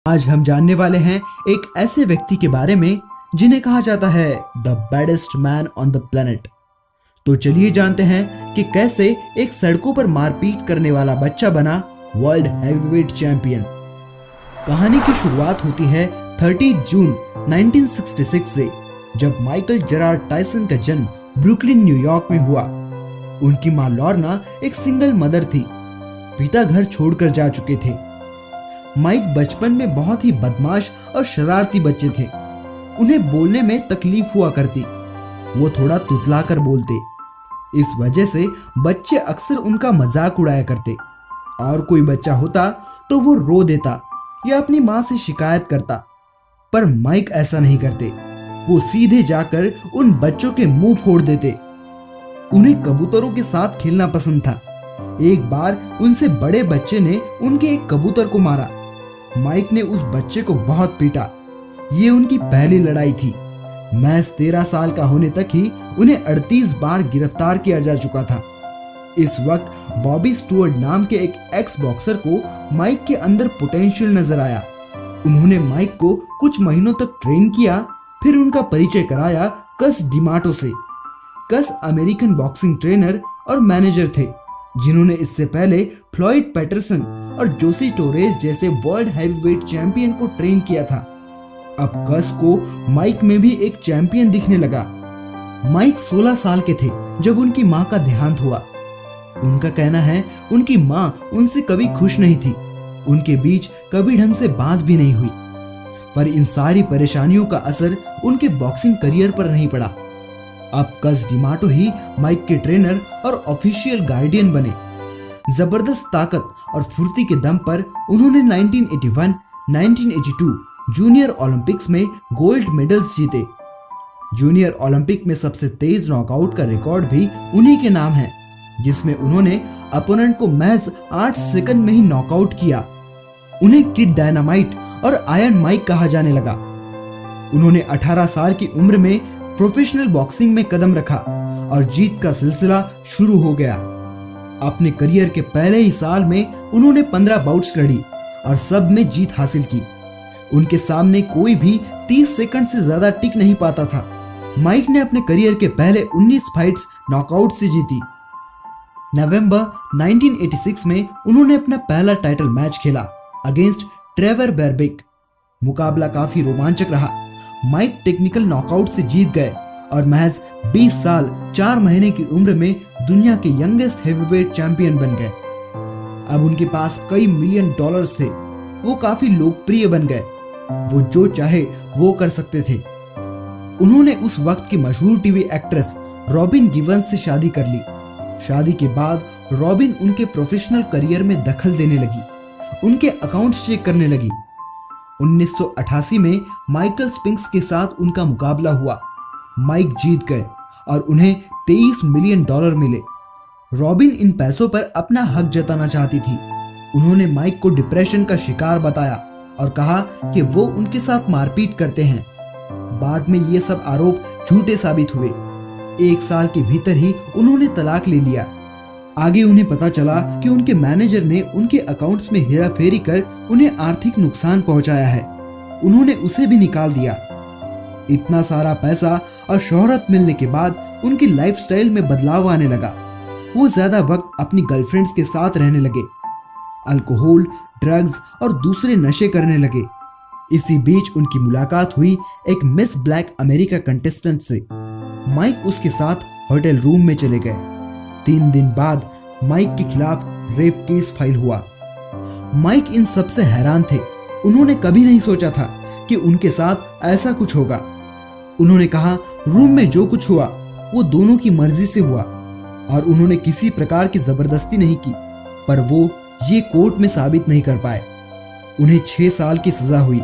आज हम जानने वाले हैं एक ऐसे व्यक्ति के बारे में जिन्हें कहा जाता है the baddest man on the planet. तो चलिए जानते हैं कि कैसे एक सड़कों पर मारपीट करने वाला बच्चा बना वर्ल्ड हैवीवेट चैंपियन। कहानी की शुरुआत होती है 30 जून 1966 से, जब माइकल जेरार्ड टायसन का जन्म ब्रुकलिन न्यूयॉर्क में हुआ। उनकी मां लॉर्ना एक सिंगल मदर थी। पिता घर छोड़कर जा चुके थे। माइक बचपन में बहुत ही बदमाश और शरारती बच्चे थे। उन्हें बोलने में तकलीफ हुआ करती। वो थोड़ा तुतलाकर बोलते। इस वजह से बच्चे अक्सर उनका मजाक उड़ाया करते। और कोई बच्चा होता तो वो रो देता या अपनी मां से शिकायत करता, पर माइक ऐसा नहीं करते। वो सीधे जाकर उन बच्चों के मुंह फोड़ देते। उन्हें कबूतरों के साथ खेलना पसंद था। एक बार उनसे बड़े बच्चे ने उनके एक कबूतर को मारा। माइक ने उस बच्चे को बहुत पीटा। ये उनकी पहली लड़ाई थी। महज 13 साल का होने तक ही उन्हें 38 बार गिरफ्तार किया जा चुका था। इस वक्त बॉबी स्टुअर्ट नाम के एक एक्स बॉक्सर को माइक के अंदर पोटेंशियल नजर आया। उन्होंने माइक को कुछ महीनों तक ट्रेन किया, फिर उनका परिचय कराया कस डिमाटो से। कस अमेरिकन बॉक्सिंग ट्रेनर और मैनेजर थे, जिन्होंने इससे पहले फ्लॉयड पैटरसन और जोसी टोरेस जैसे वर्ल्ड हैवीवेट चैंपियन को ट्रेन किया था। अब कस को माइक में भी एक चैंपियन दिखने लगा। माइक 16 साल के थे जब उनकी मां का देहांत हुआ। उनका कहना है उनकी मां उनसे कभी खुश नहीं थी। उनके बीच कभी ढंग से बात भी नहीं हुई। पर इन सारी परेशानियों का असर उनके बॉक्सिंग करियर पर नहीं पड़ा। अब कस डिमाटो ही माइक के ट्रेनर और ऑफिशियल गार्डियन बने। जबरदस्त ताकत और फुर्ती के दम पर उन्होंने 1981, 1982 जूनियर ओलंपिक्स में गोल्ड मेडल्स जीते। जूनियर ओलंपिक में सबसे तेज नॉकआउट का रिकॉर्ड भी उन्हीं के नाम है, जिसमें उन्होंने अपोनेंट को महज 8 सेकंड में ही नॉकआउट किया। उन्हें किड डायनामाइट और आयरन माइक कहा जाने लगा। उन्होंने 18 साल की उम्र में प्रोफेशनल बॉक्सिंग में कदम रखा और जीत का सिलसिला शुरू हो गया। अपने करियर के पहले ही साल में उन्होंने 15 बाउट्स लड़ी और सब में जीत हासिल की। उनके सामने कोई भी 30 सेकंड से ज्यादा टिक नहीं पाता था। माइक ने अपने करियर के पहले 19 फाइट्स नॉकआउट से जीती। नवंबर 1986 में उन्होंने अपना पहला टाइटल मैच खेला अगेंस्ट ट्रेवर बेरबिक। मुकाबला काफी रोमांचक रहा। माइक टेक्निकल नॉकआउट से जीत गए और महज 20 साल 4 महीने की उम्र में दुनिया के यंगेस्ट हेवीवेट चैंपियन बन गए। अब उनके पास कई मिलियन डॉलर्स थे। वो काफी लोकप्रिय बन गए। वो जो चाहे वो कर सकते थे। उन्होंने उस वक्त की मशहूर टीवी एक्ट्रेस रॉबिन गिवंस से शादी कर ली। शादी के बाद रॉबिन उनके प्रोफेशनल करियर में दखल देने लगी, उनके अकाउंट्स चेक करने लगी। 1988 में माइकल स्पिंक्स के साथ उनका मुकाबला हुआ। माइक जीत गए और उन्हें 23 मिलियन डॉलर मिले। रॉबिन इन पैसों पर अपना हक जताना चाहती थी। उन्होंने माइक को डिप्रेशन का शिकार बताया और कहा कि वो उनके साथ मारपीट करते हैं। बाद में ये सब आरोप झूठे साबित हुए। 1 साल के भीतर ही उन्होंने तलाक ले लिया। आगे उन्हें पता चला कि उनके मैनेजर ने उनके अकाउंट्स में हेराफेरी कर उन्हें आर्थिक नुकसान पहुंचाया है। उन्होंने उसे भी निकाल दिया। इतना सारा पैसा और शोहरत मिलने के बाद उनकी लाइफस्टाइल में बदलाव आने लगा। वो ज्यादा वक्त अपनी गर्लफ्रेंड्स के साथ रहने लगे, अल्कोहल, ड्रग्स और दूसरे नशे करने लगे। इसी बीच उनकी मुलाकात हुई एक मिस ब्लैक अमेरिका कंटेस्टेंट से। माइक उसके साथ होटल रूम में चले गए। 3 दिन बाद माइक के खिलाफ रेप केस फाइल हुआ। माइक इन सब से हैरान थे। उन्होंने कभी नहीं सोचा था कि उनके साथ ऐसा कुछ होगा। उन्होंने कहा, रूम में जो कुछ हुआ वो दोनों की मर्जी से हुआ और उन्होंने किसी प्रकार की जबरदस्ती नहीं की, पर वो ये कोर्ट में साबित नहीं कर पाए। उन्हें 6 साल की सजा हुई।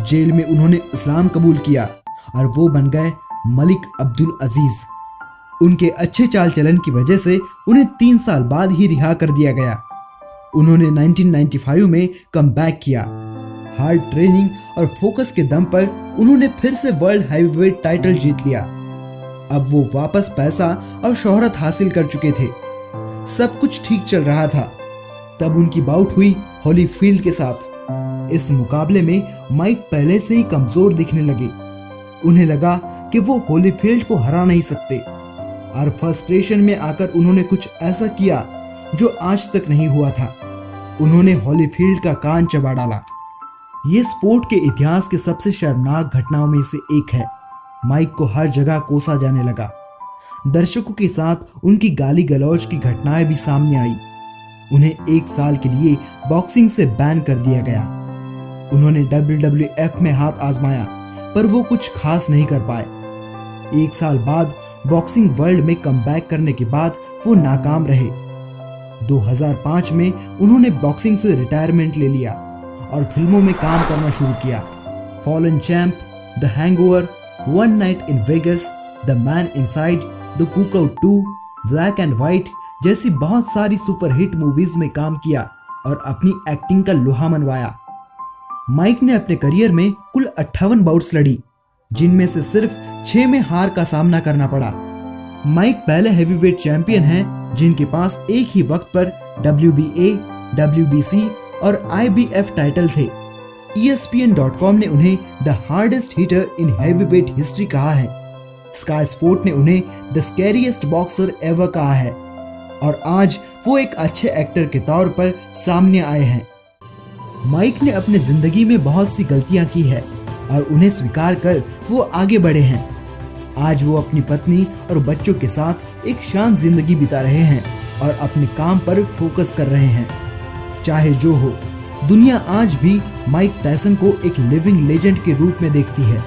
जेल में उन्होंने इस्लाम कबूल किया और वो बन गए मलिक अब्दुल अजीज। उनके अच्छे चाल चलन की वजह से उन्हें 3 साल बाद ही रिहा कर दिया गया। उन्होंने 1995 में कम बैक किया। हार्ड ट्रेनिंग और फोकस के दम पर उन्होंने फिर से वर्ल्ड हैवीवेट टाइटल जीत लिया। अब वो वापस पैसा और शोहरत हासिल कर चुके थे। सब कुछ ठीक चल रहा था। तब उनकी बाउट हुई हॉलीफील्ड के साथ। इस मुकाबले में माइक पहले से ही कमजोर दिखने लगे। उन्हें लगा कि वो होलीफील्ड को हरा नहीं सकते और फ्रस्ट्रेशन में आकर उन्होंने कुछ ऐसा किया जो आज तक नहीं हुआ था। उन्होंने होलीफील्ड का कान चबा डाला। ये स्पोर्ट के इतिहास के सबसे शर्मनाक घटनाओं में से एक है। माइक को हर जगह कोसा जाने लगा। दर्शकों के साथ उनकी गाली गलौज की घटनाएं भी सामने आई। उन्हें 1 साल के लिए बॉक्सिंग से बैन कर दिया गया। उन्होंने WWF में हाथ आजमाया पर वो कुछ खास नहीं कर पाए। 1 साल बाद बॉक्सिंग वर्ल्ड में कमबैक करने के बाद वो नाकाम रहे। 2005 में उन्होंने बॉक्सिंग से रिटायरमेंट ले लिया और फिल्मों में काम करना शुरू किया। Fallen champ, the hangover, one night in Vegas, the man inside, the cookout 2, black and white जैसी बहुत सारी सुपरहिट मूवीज में काम किया और अपनी एक्टिंग का लोहा मनवाया। माइक ने अपने करियर में कुल 58 बाउट्स लड़ी, जिनमें से सिर्फ 6 में हार का सामना करना पड़ा। माइक पहले हेवीवेट चैंपियन हैं जिनके पास एक ही वक्त पर WBA, WBC और IBF टाइटल थे। ESPN.com ने उन्हें the hardest hitter in heavyweight history कहा है। स्काई स्पोर्ट ने उन्हें द स्कैरिएस्ट बॉक्सर एवर कहा है और आज वो एक अच्छे एक्टर के तौर पर सामने आए हैं। माइक ने अपनी जिंदगी में बहुत सी गलतियां की है और उन्हें स्वीकार कर वो आगे बढ़े हैं। आज वो अपनी पत्नी और बच्चों के साथ एक शांत जिंदगी बिता रहे हैं और अपने काम पर फोकस कर रहे हैं। चाहे जो हो, दुनिया आज भी माइक टायसन को एक लिविंग लेजेंड के रूप में देखती है।